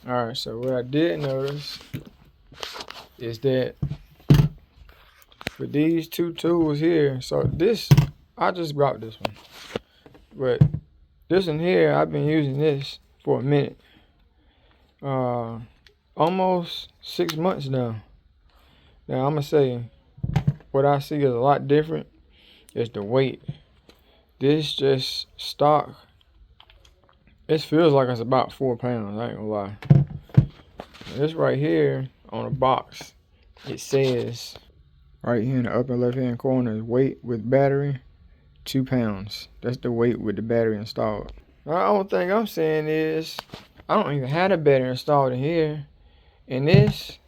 Alright, so what I did notice is that for these two tools here, so this, I just brought this one. But this one here, I've been using this for a minute. Almost 6 months now. Now I'm gonna say what I see is a lot different is the weight. This just stock. It feels like it's about 4 pounds, I ain't gonna lie. This right here on the box, it says right here in the upper left hand corner, weight with battery, 2 pounds. That's the weight with the battery installed. The only thing I'm saying is I don't even have the battery installed in here. And this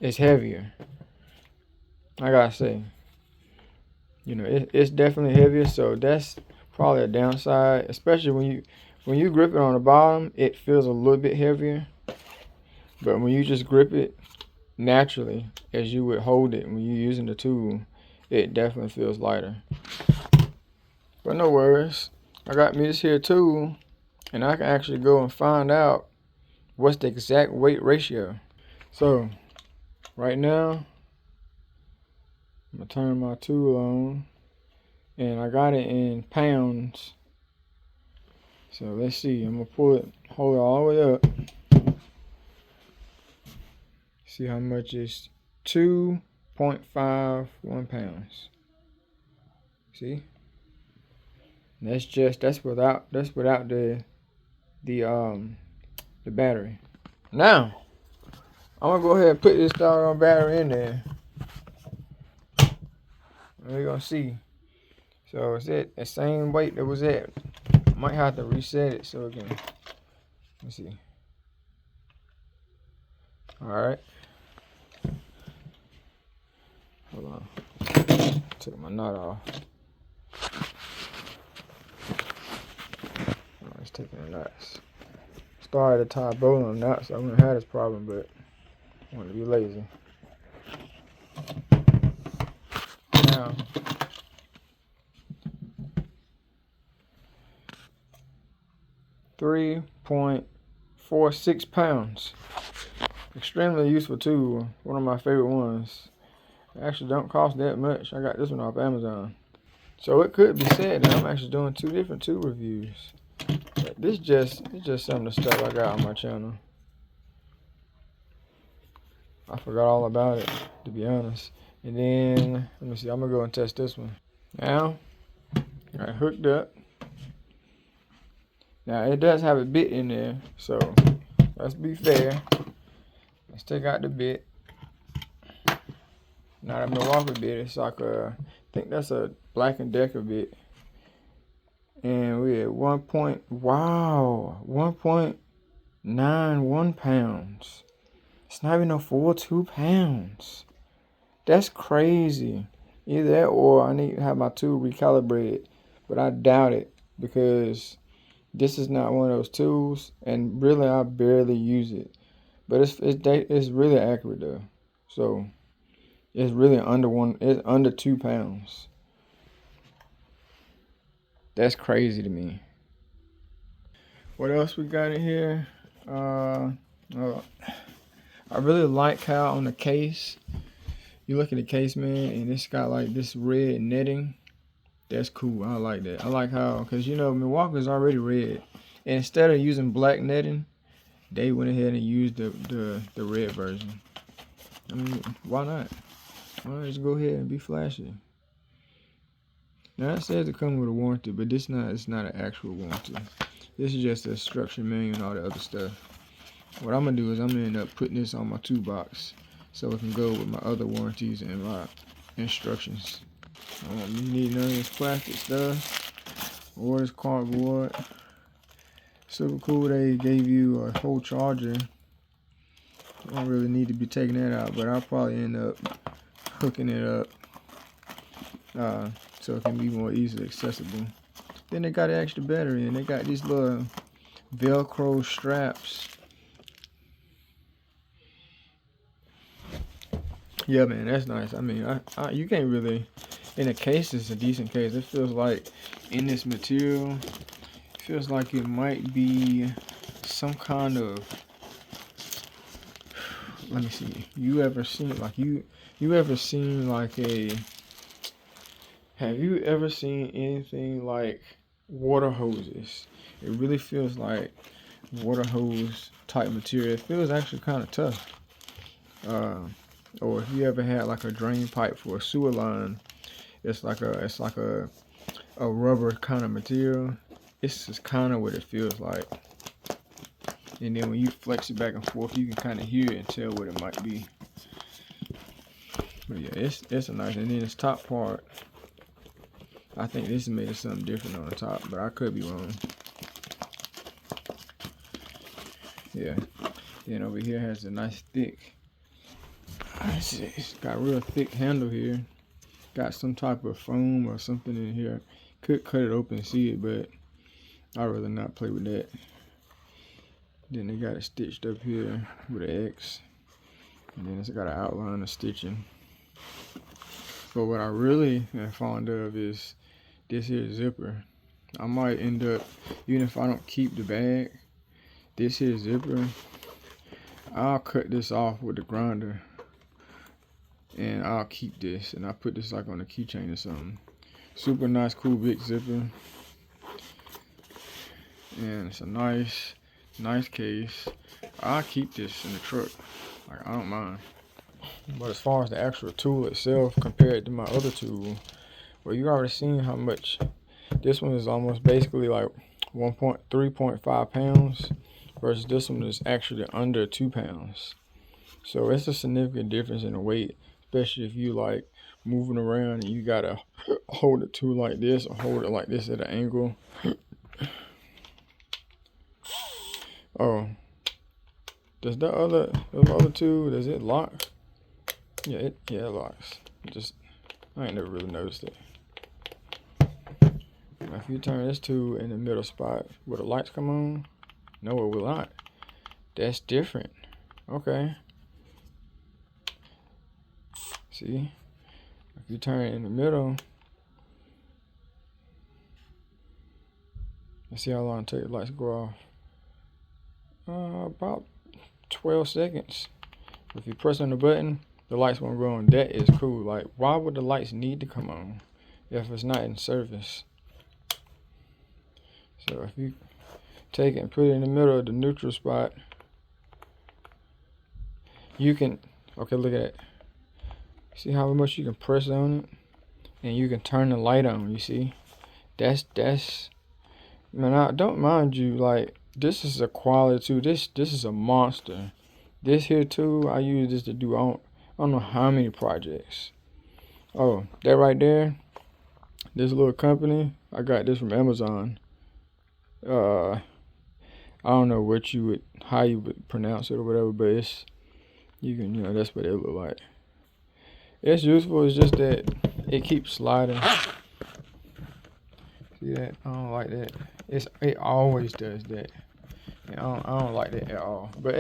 is heavier. I gotta say, you know, it's definitely heavier, so that's probably a downside, especially when you grip it on the bottom, it feels a little bit heavier. But when you just grip it naturally, as you would hold it when you're using the tool, it definitely feels lighter. But no worries, I got me this here tool, and I can actually go and find out what's the exact weight ratio. So right now, I'm gonna turn my tool on, and I got it in pounds. So let's see, I'm gonna pull it, hold it all the way up. See how much is 2.51 pounds. See? And that's without the battery. Now, I'm gonna go ahead and put this doggone battery in there. And we're gonna see. So is it the same weight that was at? Might have to reset it so it can. Let's see. Alright. Hold on. Took my nut off. Oh, it's taking the nuts. Started to tie both of them nuts, so I'm gonna have this problem, but I want to be lazy. Now, .46 pounds. Extremely useful tool. One of my favorite ones. It actually don't cost that much. I got this one off Amazon. So it could be said that I'm actually doing 2 different tool reviews. But it's just some of the stuff I got on my channel. I forgot all about it, to be honest. And then, let me see, I'm gonna go and test this one. Now, I hooked up. Now it does have a bit in there, so let's be fair. Let's take out the bit. Not a Milwaukee bit, it's like I think that's a Black & Decker bit. And we at 1.91 pounds. It's not even a full 2 pounds. That's crazy. Either that or I need to have my tool recalibrated. But I doubt it because this is not one of those tools, and really I barely use it. But it's really accurate though. So it's really it's under 2 pounds. That's crazy to me. What else we got in here? I really like how on the case, you look at the case, man, and it's got like this red netting. That's cool. I like that. I like how, because you know, Milwaukee is already red. And instead of using black netting, they went ahead and used the red version. I mean, why not? Why not just go ahead and be flashy? Now it says it comes with a warranty, but it's not an actual warranty. This is just a instruction manual and all the other stuff. What I'm gonna do is I'm gonna end up putting this on my toolbox so it can go with my other warranties and my instructions. I don't need none of this plastic stuff or this cardboard. Super cool they gave you a whole charger. I don't really need to be taking that out, but I'll probably end up hooking it up so it can be more easily accessible. Then they got an extra battery, and they got these little Velcro straps. Yeah, man, that's nice. I mean, you can't really, in a case, it's a decent case. It feels like in this material, it feels like it might be some kind of, let me see. You ever seen like a, have you ever seen anything like water hoses? It really feels like water hose type material. It feels actually kind of tough. Or if you ever had like a drain pipe for a sewer line, it's like a rubber kind of material. It's just kind of what it feels like. And then when you flex it back and forth, you can kind of hear it and tell what it might be. But yeah, it's a nice. And then this top part, I think this is made of something different on the top, but I could be wrong. Yeah. Then over here has a nice thick. It's got a real thick handle here. Got some type of foam or something in here. Could cut it open and see it, but I'd rather not play with that. Then they got it stitched up here with an X. And then it's got an outline of stitching. But what I really am fond of is this here zipper. I might end up, even if I don't keep the bag, this here zipper, I'll cut this off with the grinder. And I'll keep this, and I'll put this like on a keychain or something. Super nice, cool big zipper. And it's a nice case. I'll keep this in the truck. Like, I don't mind. But as far as the actual tool itself compared to my other tool, well, you already seen how much. This one is almost basically like 3.5 pounds versus this one is actually under 2 pounds. So it's a significant difference in the weight, especially if you like moving around and you gotta hold it tool like this or hold it like this at an angle. Oh, does the other tool, does it lock? Yeah, it locks. I ain't never really noticed it. Now if you turn this tool in the middle spot, will the lights come on? No, it will not. That's different. Okay. See, if you turn it in the middle, let's see how long it takes the lights to go off. About 12 seconds. If you press on the button, the lights won't go on. That is cool. Like, why would the lights need to come on if it's not in service? So if you take it and put it in the middle of the neutral spot, you can, okay, look at it. See how much you can press on it? And you can turn the light on, you see? That's, man, I don't mind you, like, this is a quality tool. This is a monster. This here tool, I use this to do, I don't know how many projects. Oh, that right there, this little company, I got this from Amazon. I don't know how you would pronounce it or whatever, but it's, that's what it look like. It's useful, it's just that it keeps sliding. See that? I don't like that. It always does that. And I don't like that at all. But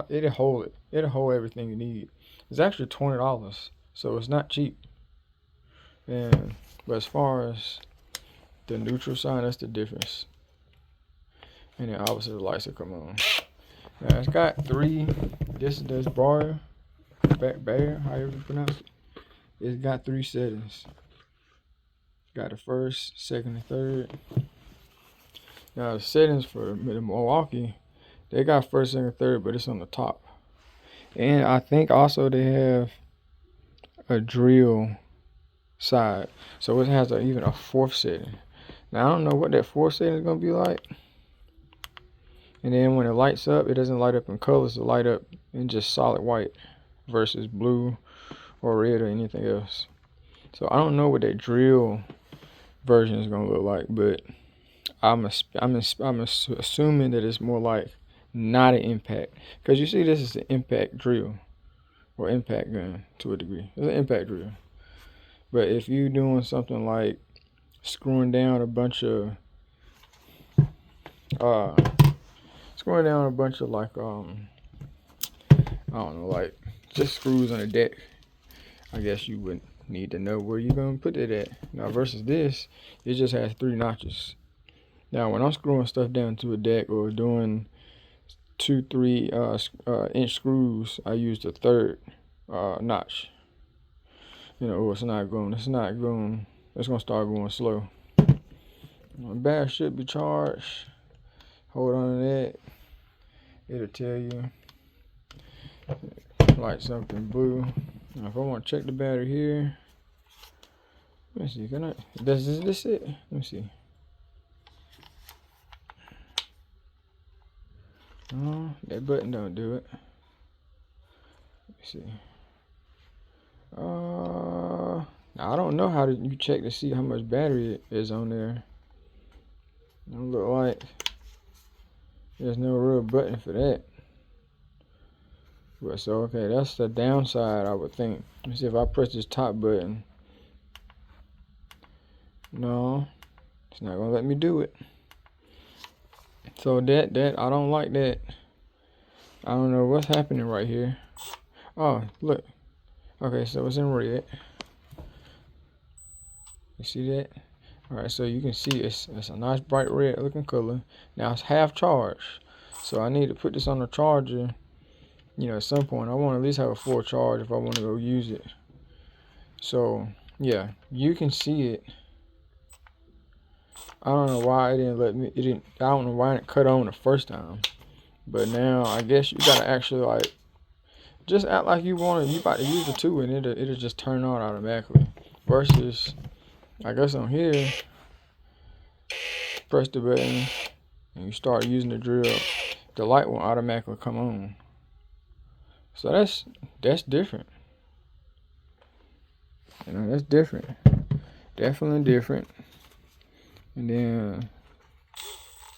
it'll hold it. It'll hold everything you need. It's actually $20, so it's not cheap. But as far as the neutral sign, that's the difference. And then obviously the lights will come on. Now it's got 3. This BAUER, however you pronounce it. It's got 3 settings. Got the first, second, and third. Now the settings for the Milwaukee, they got first, second, third, but it's on the top. And I think also they have a drill side, so it has even a 4th setting. Now I don't know what that 4th setting is gonna be like. And then when it lights up, it doesn't light up in colors. It light up in just solid white versus blue or red or anything else. So I don't know what that drill version is gonna look like, but I'm assuming that it's more like not an impact, because you see this is an impact drill or impact gun to a degree. It's an impact drill. But if you're doing something like screwing down a bunch of like I don't know, like just screws on the deck, I guess you would need to know where you're gonna put it at. Now versus this, it just has 3 notches. Now, when I'm screwing stuff down to a deck or doing 2-3 inch screws, I use the third notch. You know, it's not going. It's gonna start going slow. My battery should be charged. Hold on to that. It'll tell you like something blue. Now, if I want to check the battery here, let me see. Can I? Does this it? Let me see. Oh, that button don't do it. Let me see. I don't know how you check to see how much battery is on there. It don't look like there's no real button for that. But so okay, that's the downside, I would think. Let me see if I press this top button. No, it's not gonna let me do it. So that I don't like that. I don't know what's happening right here. Oh, look. Okay, so it's in red. You see that? Alright, so you can see it's a nice bright red looking color. Now it's half charged. So I need to put this on the charger, you know, at some point. I want to at least have a full charge if I want to go use it. So yeah, you can see it. I don't know why it didn't let me, I don't know why it cut on the first time. But now I guess you gotta actually like, just act like you about to use the 2 and it'll just turn on automatically. Versus, I guess on here, press the button and you start using the drill, the light will automatically come on. So that's different. You know, that's different. Definitely different. And then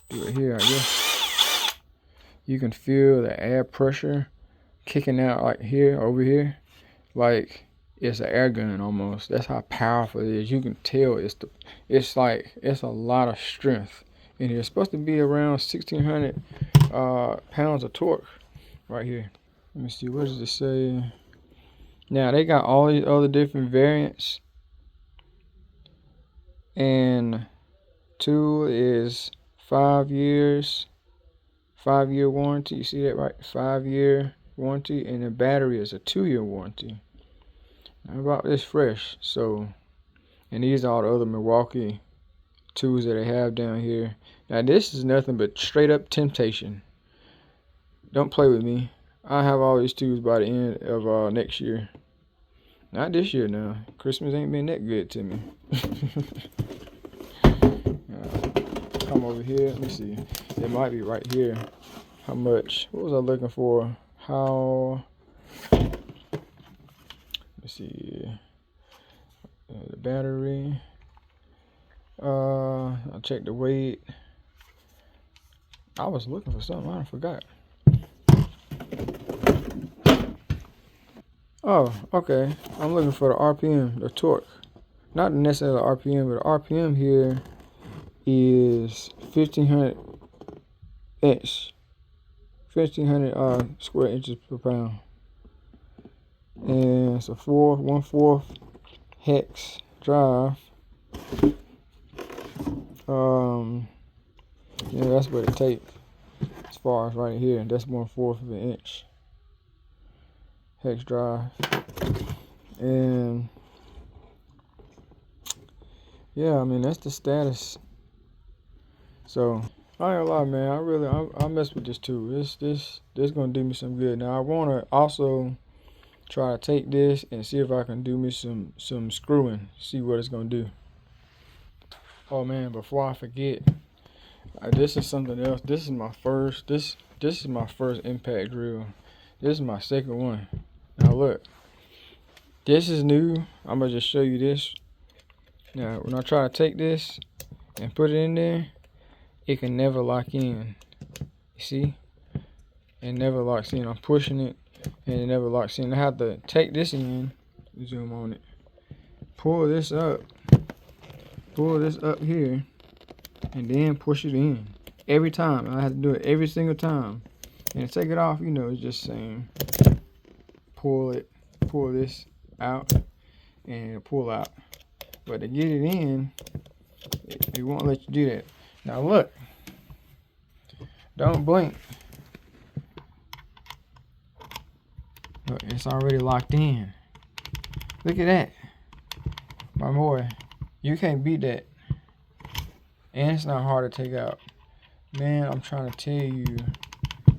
do it here, I guess. You can feel the air pressure kicking out like here, over here. Like it's an air gun almost. That's how powerful it is. You can tell it's a lot of strength. And it's supposed to be around 1,600 pounds of torque right here. Let me see, what does it say? Now they got all these other different variants. And 2 is 5 years, 5-year warranty. You see that right? 5-year warranty, and the battery is a 2-year warranty. Now about this fresh. So, and these are all the other Milwaukee tools that they have down here. Now this is nothing but straight up temptation. Don't play with me. I have all these tools by the end of next year. Not this year now. Christmas ain't been that good to me. Come over here. Let me see. It might be right here. How much? What was I looking for? How? Let's see. The battery. I'll check the weight. I was looking for something. I forgot. Oh, okay. I'm looking for the RPM, the torque. Not necessarily the RPM, but the RPM here is 1,500 square inches per pound. And it's a 1/4 hex drive. Yeah, that's what it takes as far as right here. That's 1/4 of an inch hex drive. And yeah, I mean that's the status. So I ain't gonna lie, man. I mess with this too. This gonna do me some good. Now I wanna also try to take this and see if I can do me some screwing. See what it's gonna do. Oh man, before I forget, this is something else. This is my first. This is my first impact drill. This is my second one. Now look, this is new. I'm gonna just show you this. Now when I try to take this and put it in there, it can never lock in. You see? It never locks in. I'm pushing it and it never locks in. I have to take this in, zoom on it, pull this up here, and then push it in. Every time. I have to do it every single time. And to take it off, you know, it's just saying pull this out and pull out. But to get it in, it won't let you do that. Now look, don't blink. Look, it's already locked in. Look at that. My boy, you can't beat that. And it's not hard to take out. Man, I'm trying to tell you,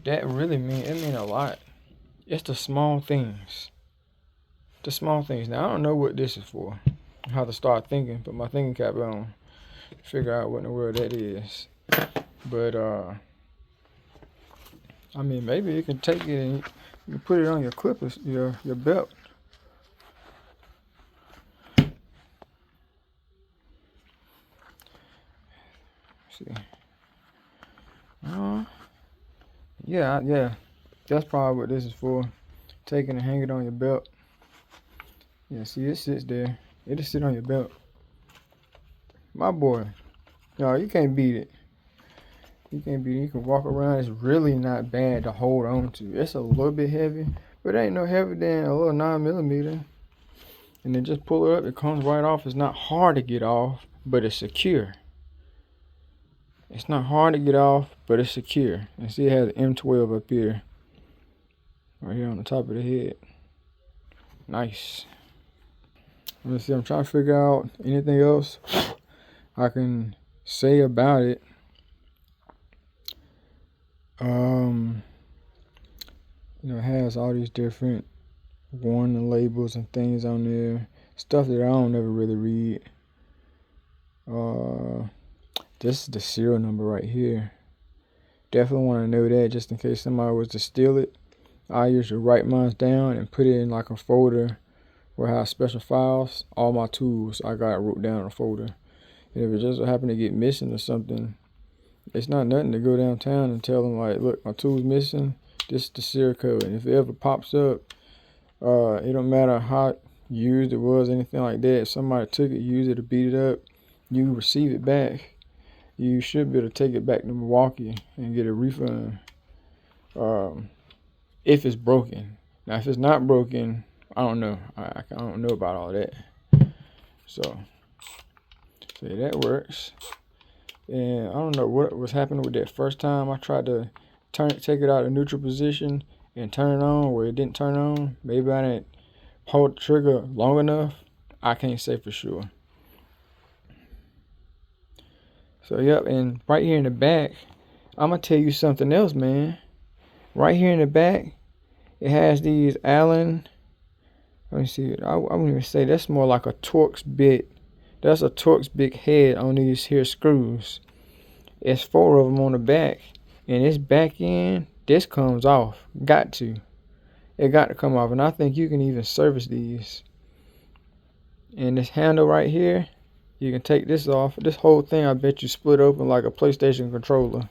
that really mean a lot. It's the small things. The small things. Now, I don't know what this is for. I have to start thinking, put my thinking cap on, figure out what in the world that is. But, I mean, maybe you can take it and you put it on your clippers, your belt. See. Yeah. That's probably what this is for. Take it and hang it on your belt. Yeah, see, it sits there. It'll sit on your belt. My boy. No, you can't beat it. You can't beat it. You can walk around. It's really not bad to hold on to. It's a little bit heavy, but it ain't no heavier than a little 9mm. And then just pull it up. It comes right off. It's not hard to get off, but it's secure. It's not hard to get off, but it's secure. And see, it has an M12 up here. Right here on the top of the head. Nice. Let's see, I'm trying to figure out anything else I can say about it. It has all these different warning labels and things on there. Stuff that I don't ever really read. This is the serial number right here. Definitely want to know that just in case somebody was to steal it. I usually write mine down and put it in like a folder where I have special files. All my tools I got wrote down in a folder. And if it just happen to get missing or something, it's not nothing to go downtown and tell them like, look, my tool's missing. This is the serial code. And if it ever pops up, it don't matter how used it was, anything like that. If somebody took it, used it, or beat it up, you receive it back. You should be able to take it back to Milwaukee and get a refund. If it's broken. Now, if it's not broken, I don't know. I don't know about all that. So that works. And I don't know what was happening with that first time. I tried to take it out of neutral position and turn it on where it didn't turn on. Maybe I didn't hold the trigger long enough. I can't say for sure. So, yep, and right here in the back, I'm going to tell you something else, man. Right here in the back, it has these Allen, let me see, I wouldn't even say that's more like a Torx bit. That's a Torx big head on these here screws. It's 4 of them on the back, and this back end, this comes off. Got to. It got to come off, and I think you can even service these. And this handle right here, you can take this off. This whole thing, I bet you split open like a PlayStation controller.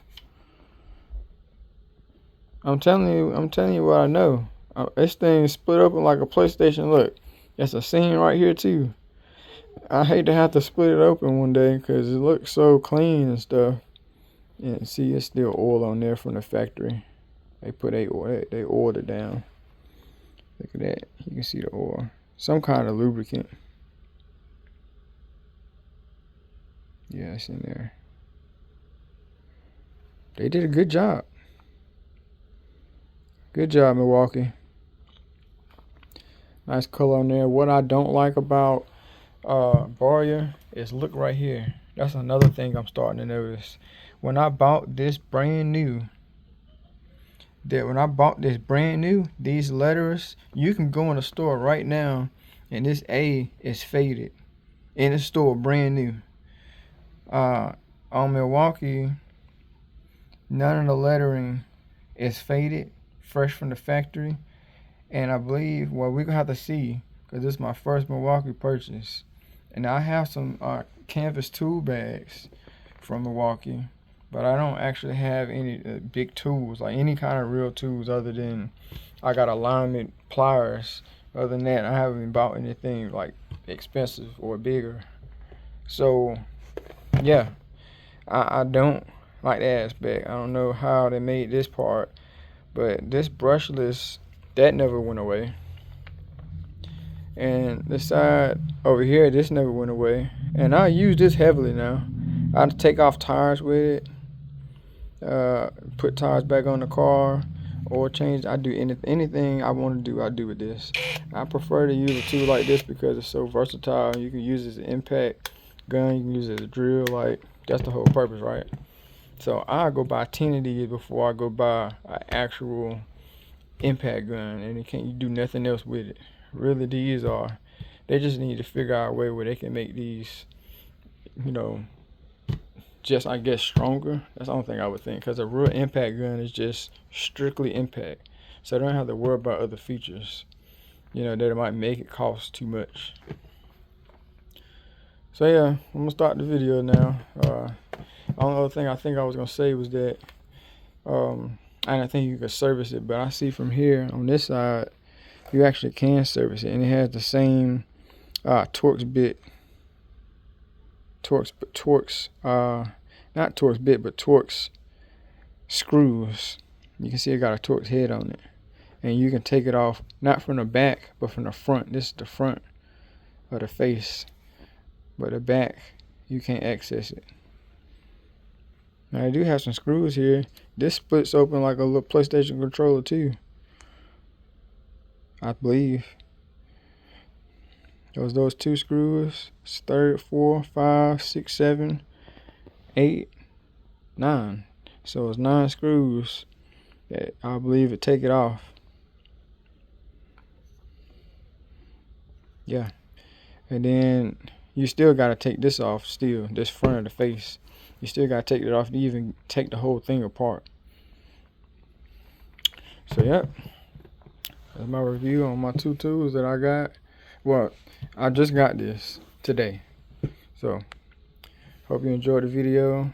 I'm telling you what I know. This thing split open like a PlayStation. Look, it's a scene right here too. I hate to have to split it open one day because it looks so clean and stuff. And see, it's still oil on there from the factory. They oiled it down. Look at that. You can see the oil. Some kind of lubricant. Yeah, it's in there. They did a good job. Good job, Milwaukee. Nice color on there. What I don't like about BAUER is look right here. That's another thing I'm starting to notice. When I bought this brand new, these letters, you can go in the store right now and this A is faded. In the store, brand new. On Milwaukee, none of the lettering is faded, fresh from the factory. And I believe, well, we're going to have to see, because this is my first Milwaukee purchase. And I have some canvas tool bags from Milwaukee, but I don't actually have any big tools, like any kind of real tools other than I got alignment pliers. Other than that, I haven't bought anything like expensive or bigger. So, yeah, I don't like the aspect. I don't know how they made this part, but this brushless, that never went away. And the side over here, this never went away. And I use this heavily now. I take off tires with it, put tires back on the car, or change. I do anything I want to do, I do with this. I prefer to use a tool like this because it's so versatile. You can use it as an impact gun, you can use it as a drill. Like, that's the whole purpose, right? So I go buy 10 of these before I go buy an actual impact gun, and you can't do nothing else with it. Really, they just need to figure out a way where they can make these, you know, just, I guess, stronger. That's the only thing I would think, because a real impact gun is just strictly impact, so they don't have to worry about other features, you know, that might make it cost too much. So yeah, I'm gonna start the video now. The only other thing I think I was gonna say was that I don't think you could service it, but I see from here on this side you actually can service it, and it has the same Torx bit, not Torx bit, but Torx screws. You can see it got a Torx head on it, and you can take it off not from the back but from the front. This is the front of the face, but the back you can't access it. Now I do have some screws here. This splits open like a little PlayStation controller too, I believe. Those 2 screws, 3, 4, 5, 6, 7, 8, 9. So it's 9 screws that I believe it take it off. Yeah. And then you still gotta take this off still, this front of the face. You still gotta take it off to even take the whole thing apart. So yep. That's my review on my 2 tools that I got. Well, I just got this today. So hope you enjoyed the video.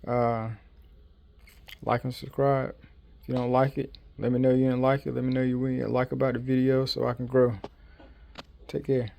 Like and subscribe. If you don't like it, let me know you didn't like it. Let me know you like about the video so I can grow. Take care.